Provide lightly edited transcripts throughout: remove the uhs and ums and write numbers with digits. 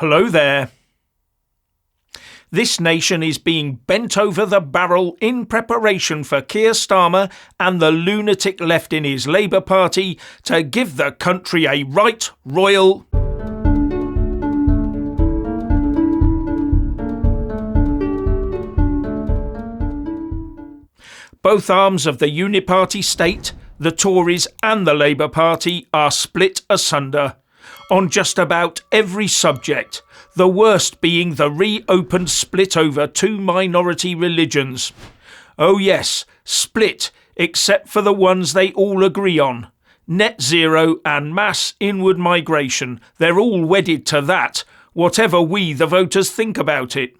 Hello there. This nation is being bent over the barrel in preparation for Keir Starmer and the lunatic left in his Labour Party to give the country a right royal... Both arms of the uni-party state, the Tories and the Labour Party, are split asunder on just about every subject, the worst being the reopened split over two minority religions. Oh yes, split, except for the ones they all agree on. Net zero and mass inward migration. They're all wedded to that, whatever we, the voters, think about it.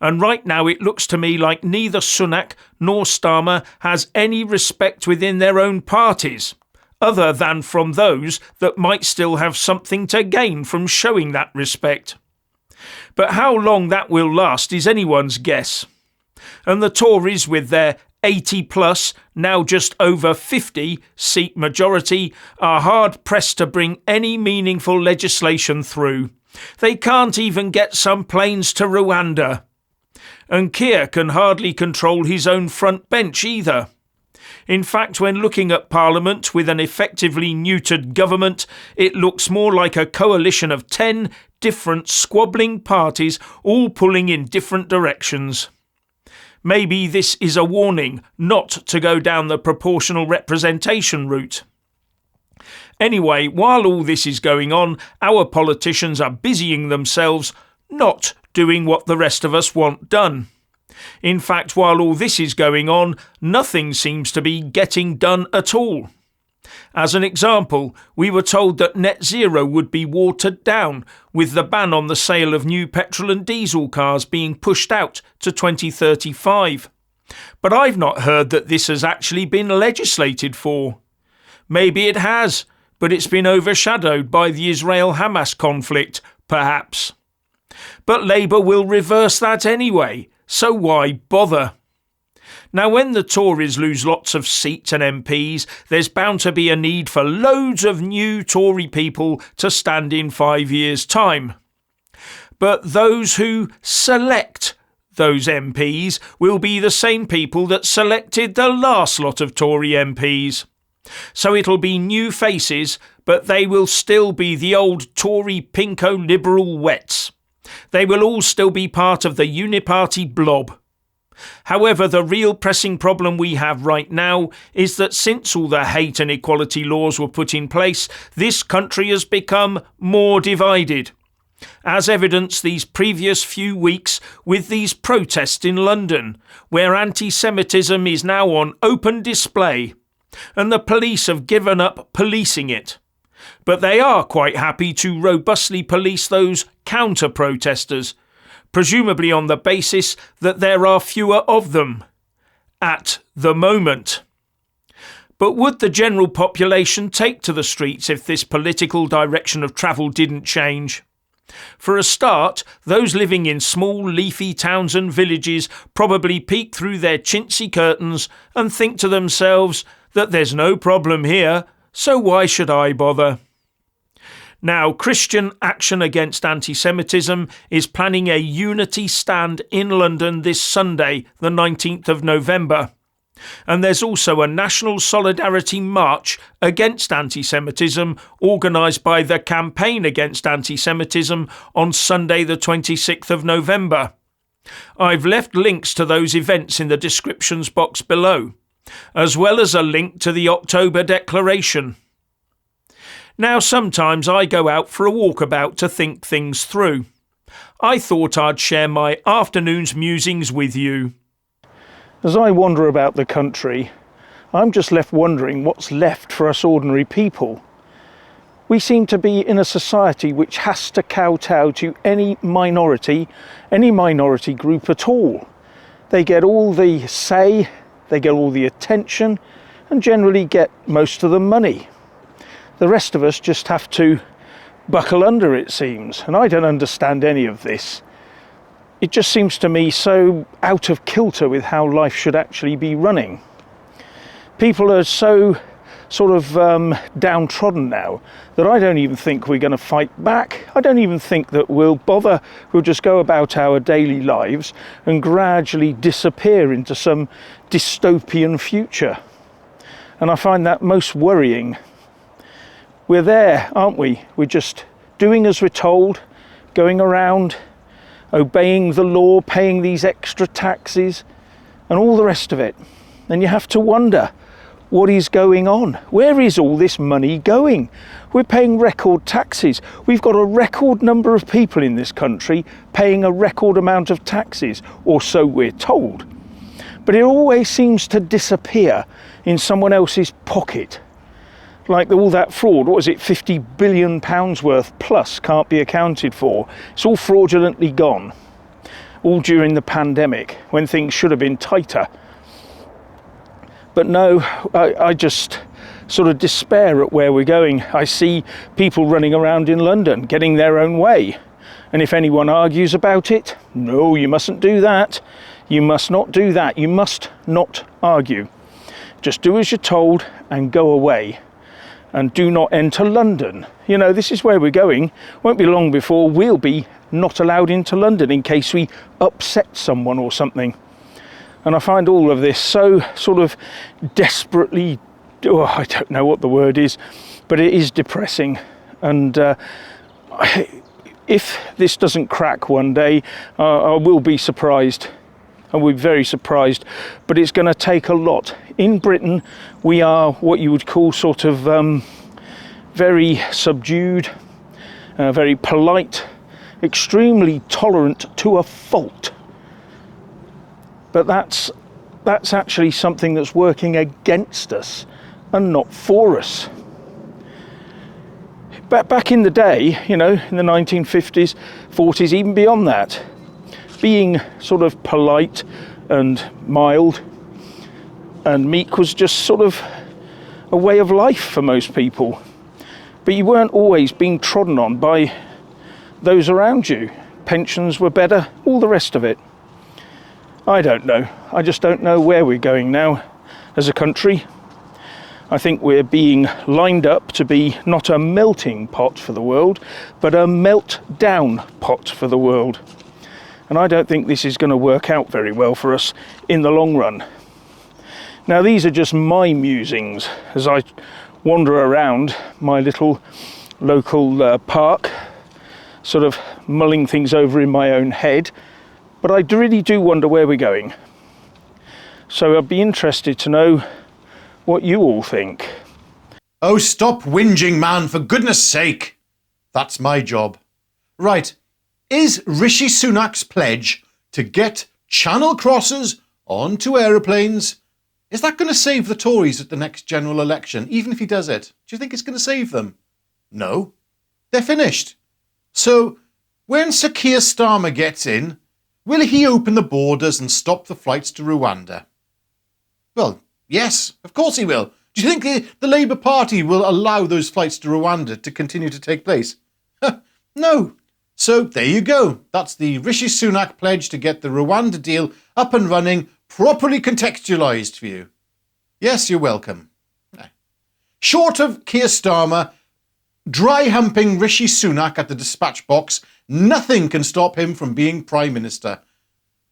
And right now it looks to me like neither Sunak nor Starmer has any respect within their own parties, other than from those that might still have something to gain from showing that respect. But how long that will last is anyone's guess. And the Tories, with their 80 plus, now just over 50 seat majority, are hard pressed to bring any meaningful legislation through. They can't even get some planes to Rwanda. And Keir can hardly control his own front bench either. In fact, when looking at Parliament with an effectively neutered government, it looks more like a coalition of 10 different squabbling parties all pulling in different directions. Maybe this is a warning not to go down the proportional representation route. Anyway, while all this is going on, our politicians are busying themselves not doing what the rest of us want done. In fact, while all this is going on, nothing seems to be getting done at all. As an example, we were told that net zero would be watered down, with the ban on the sale of new petrol and diesel cars being pushed out to 2035. But I've not heard that this has actually been legislated for. Maybe it has, but it's been overshadowed by the Israel-Hamas conflict, perhaps. But Labour will reverse that anyway, so why bother? Now, when the Tories lose lots of seats and MPs, there's bound to be a need for loads of new Tory people to stand in 5 years' time. But those who select those MPs will be the same people that selected the last lot of Tory MPs. So it'll be new faces, but they will still be the old Tory pinko liberal wets. They will all still be part of the uni-party blob. However, the real pressing problem we have right now is that since all the hate and equality laws were put in place, this country has become more divided. As evidenced these previous few weeks with these protests in London, where anti-Semitism is now on open display, and the police have given up policing it. But they are quite happy to robustly police those counter-protesters, presumably on the basis that there are fewer of them at the moment. But would the general population take to the streets if this political direction of travel didn't change? For a start, those living in small leafy towns and villages probably peek through their chintzy curtains and think to themselves that there's no problem here, so why should I bother? Now, Christian Action Against Anti-Semitism is planning a unity stand in London this Sunday, the 19th of November. And there's also a national solidarity march against anti-Semitism organised by the Campaign Against Anti-Semitism on Sunday, the 26th of November. I've left links to those events in the descriptions box below, as well as a link to the October Declaration. Now, sometimes I go out for a walkabout to think things through. I thought I'd share my afternoon's musings with you. As I wander about the country, I'm just left wondering what's left for us ordinary people. We seem to be in a society which has to kowtow to any minority group at all. They get all the say, they get all the attention, and generally get most of the money. The rest of us just have to buckle under, it seems, and I don't understand any of this. It just seems to me so out of kilter with how life should actually be running. People are so sort of downtrodden now that I don't even think we're going to fight back. I don't even think that we'll bother. We'll just go about our daily lives and gradually disappear into some dystopian future. And I find that most worrying. We're there, aren't we? We're just doing as we're told, going around, obeying the law, paying these extra taxes and all the rest of it. And you have to wonder, what is going on? Where is all this money going? We're paying record taxes. We've got a record number of people in this country paying a record amount of taxes, or so we're told. But it always seems to disappear in someone else's pocket. Like all that fraud, what was it, £50 billion worth plus can't be accounted for. It's all fraudulently gone. All during the pandemic, when things should have been tighter. But no, I just sort of despair at where we're going. I see people running around in London getting their own way. And if anyone argues about it, no, you mustn't do that. You must not do that. You must not argue. Just do as you're told and go away. And do not enter London. You know, this is where we're going. Won't be long before we'll be not allowed into London in case we upset someone or something. And I find all of this so sort of desperately, I don't know what the word is, but it is depressing. And if this doesn't crack one day, I will be surprised. I will be very surprised. But it's going to take a lot. In Britain, we are what you would call sort of very subdued, very polite, extremely tolerant to a fault. But that's actually something that's working against us and not for us. Back in the day, you know, in the 1950s, 40s, even beyond that, being sort of polite and mild and meek was just sort of a way of life for most people. But you weren't always being trodden on by those around you. Pensions were better, all the rest of it. I don't know. I just don't know where we're going now as a country. I think we're being lined up to be not a melting pot for the world, but a melt-down pot for the world. And I don't think this is going to work out very well for us in the long run. Now, these are just my musings as I wander around my little local park, sort of mulling things over in my own head. But I really do wonder where we're going. So I'd be interested to know what you all think. Oh, stop whinging, man, for goodness sake. That's my job. Right. Is Rishi Sunak's pledge to get channel crossers onto aeroplanes, is that going to save the Tories at the next general election, even if he does it? Do you think it's going to save them? No. They're finished. So, when Sir Keir Starmer gets in, will he open the borders and stop the flights to Rwanda? Well, yes, of course he will. Do you think the Labour Party will allow those flights to Rwanda to continue to take place? No. So there you go. That's the Rishi Sunak pledge to get the Rwanda deal up and running, properly contextualised for you. Yes, you're welcome. Short of Keir Starmer dry humping Rishi Sunak at the dispatch box, nothing can stop him from being Prime Minister.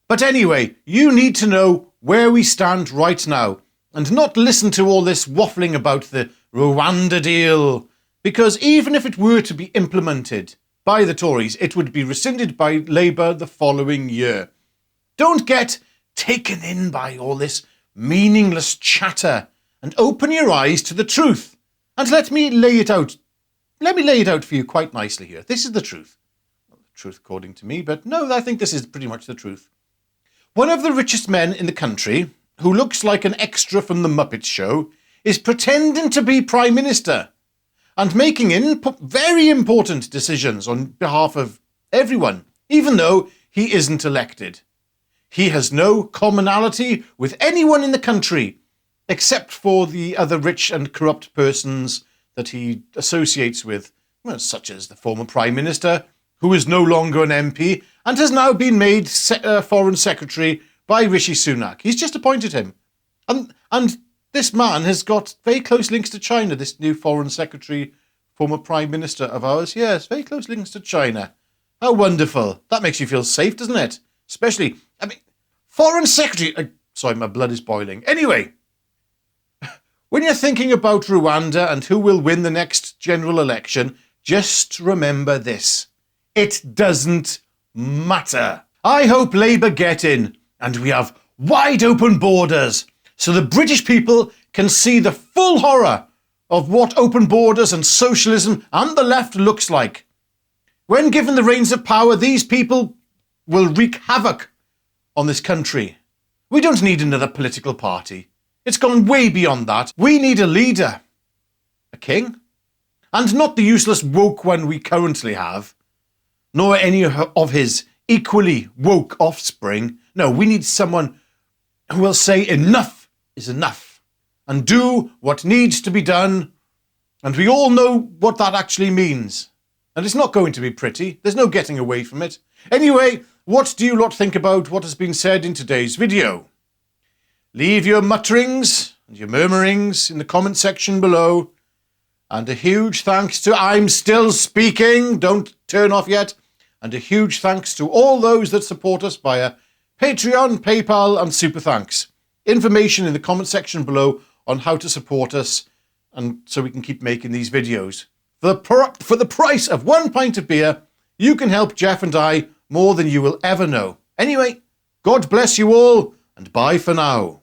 But anyway, you need to know where we stand right now and not listen to all this waffling about the Rwanda deal, because even if it were to be implemented by the Tories, it would be rescinded by Labour the following year. Don't get taken in by all this meaningless chatter and open your eyes to the truth. And let me lay it out. Let me lay it out for you quite nicely here. This is the truth. Well, the truth according to me, but no, I think this is pretty much the truth. One of the richest men in the country, who looks like an extra from the Muppets show, is pretending to be Prime Minister and making very important decisions on behalf of everyone, even though he isn't elected. He has no commonality with anyone in the country, except for the other rich and corrupt persons that he associates with, well, such as the former Prime Minister, who is no longer an MP and has now been made Foreign Secretary by Rishi Sunak. He's just appointed him. And This man has got very close links to China, this new Foreign Secretary, former Prime Minister of ours. Yes, very close links to China. How wonderful. That makes you feel safe, doesn't it? Especially, Foreign Secretary... sorry, my blood is boiling. Anyway, when you're thinking about Rwanda and who will win the next general election, just remember this. It doesn't matter. I hope Labour get in and we have wide open borders so the British people can see the full horror of what open borders and socialism and the left looks like. When given the reins of power, these people will wreak havoc on this country. We don't need another political party. It's gone way beyond that. We need a leader. A king. And not the useless woke one we currently have, nor any of his equally woke offspring. No, we need someone who will say enough is enough and do what needs to be done. And we all know what that actually means. And it's not going to be pretty. There's no getting away from it. Anyway, what do you lot think about what has been said in today's video? Leave your mutterings and your murmurings in the comment section below. And a huge thanks to I'm Still Speaking. Don't turn off yet. And a huge thanks to all those that support us via Patreon, PayPal and Super Thanks. Information in the comment section below on how to support us and so we can keep making these videos. For the price of 1 pint of beer, you can help Jeff and I more than you will ever know. Anyway, God bless you all and bye for now.